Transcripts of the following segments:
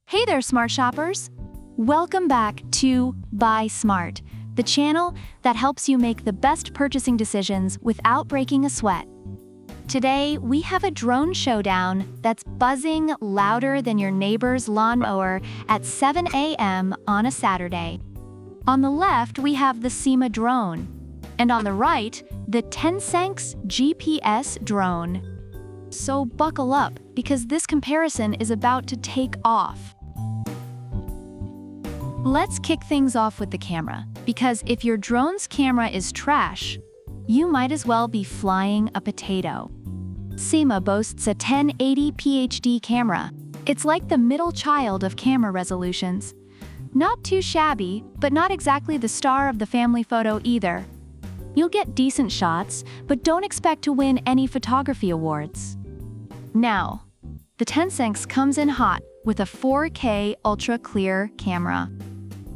Hey there, smart shoppers! Welcome back to Buy Smart, the channel that helps you make the best purchasing decisions without breaking a sweat. Today, we have a drone showdown that's buzzing louder than your neighbor's lawnmower at 7 a.m. on a Saturday. On the left, we have the SYMA drone, and on the right, the TENSSENX GPS drone. So buckle up, because this comparison is about to take off. Let's kick things off with the camera, because if your drone's camera is trash, you might as well be flying a potato. SYMA boasts a 1080p HD camera. It's like the middle child of camera resolutions. Not too shabby, but not exactly the star of the family photo either. You'll get decent shots, but don't expect to win any photography awards. Now, the TENSSENX comes in hot with a 4K ultra-clear camera.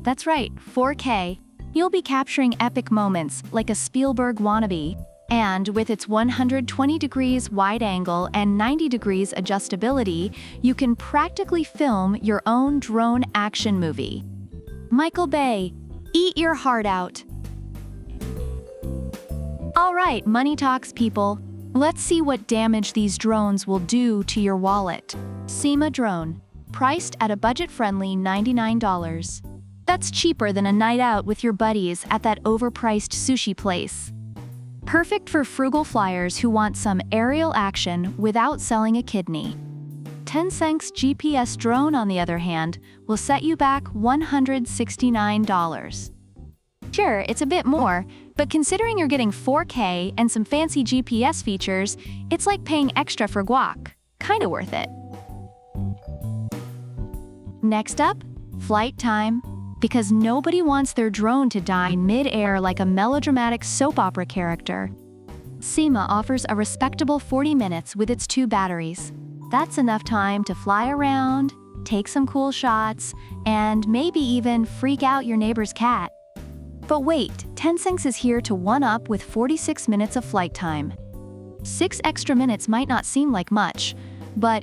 That's right, 4K. You'll be capturing epic moments like a Spielberg wannabe, and with its 120 degrees wide angle and 90 degrees adjustability, you can practically film your own drone action movie. Michael Bay, eat your heart out. All right, money talks, people. Let's see what damage these drones will do to your wallet. SYMA drone, priced at a budget-friendly $99. That's cheaper than a night out with your buddies at that overpriced sushi place. Perfect for frugal flyers who want some aerial action without selling a kidney. TENSSENX GPS drone, on the other hand, will set you back $169. Sure, it's a bit more, but considering you're getting 4K and some fancy GPS features, it's like paying extra for guac. Kinda worth it. Next up, flight time. Because nobody wants their drone to die mid-air like a melodramatic soap opera character. SYMA offers a respectable 40 minutes with its 2 batteries. That's enough time to fly around, take some cool shots, and maybe even freak out your neighbor's cat. But wait, TENSSENX is here to one-up with 46 minutes of flight time. 6 extra minutes might not seem like much, but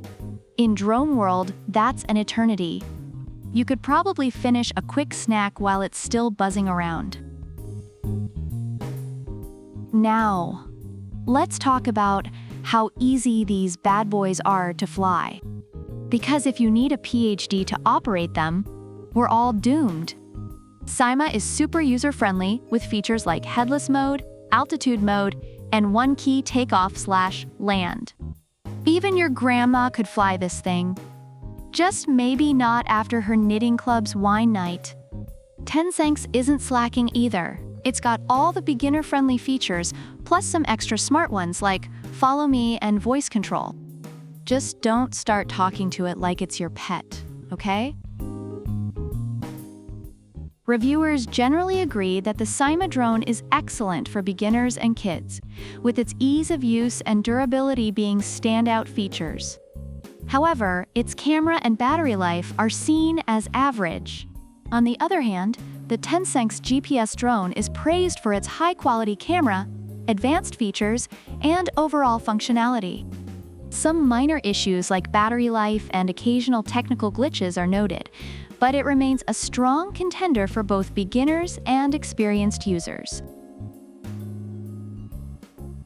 in drone world, that's an eternity. You could probably finish a quick snack while it's still buzzing around. Now, let's talk about how easy these bad boys are to fly. Because if you need a PhD to operate them, we're all doomed. SYMA is super user-friendly with features like headless mode, altitude mode, and one-key takeoff/land. Even your grandma could fly this thing. Just maybe not after her knitting club's wine night. TENSSENX isn't slacking either. It's got all the beginner-friendly features, plus some extra smart ones like Follow Me and voice control. Just don't start talking to it like it's your pet, okay? Reviewers generally agree that the SYMA drone is excellent for beginners and kids, with its ease of use and durability being standout features. However, its camera and battery life are seen as average. On the other hand, the TENSSENX GPS drone is praised for its high-quality camera, advanced features, and overall functionality. Some minor issues like battery life and occasional technical glitches are noted, but it remains a strong contender for both beginners and experienced users.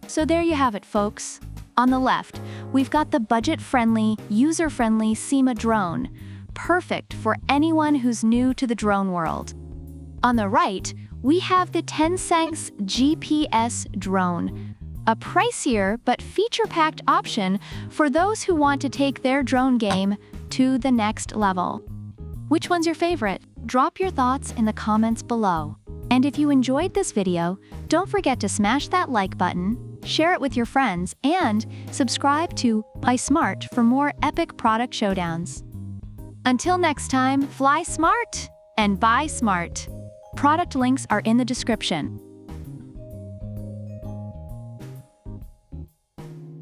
So there you have it, folks. On the left, we've got the budget-friendly, user-friendly SYMA drone, perfect for anyone who's new to the drone world. On the right, we have the TENSSENX GPS drone, a pricier but feature-packed option for those who want to take their drone game to the next level. Which one's your favorite? Drop your thoughts in the comments below. And if you enjoyed this video, don't forget to smash that like button, share it with your friends, and subscribe to Buy Smart for more epic product showdowns. Until next time, fly smart and buy smart. Product links are in the description.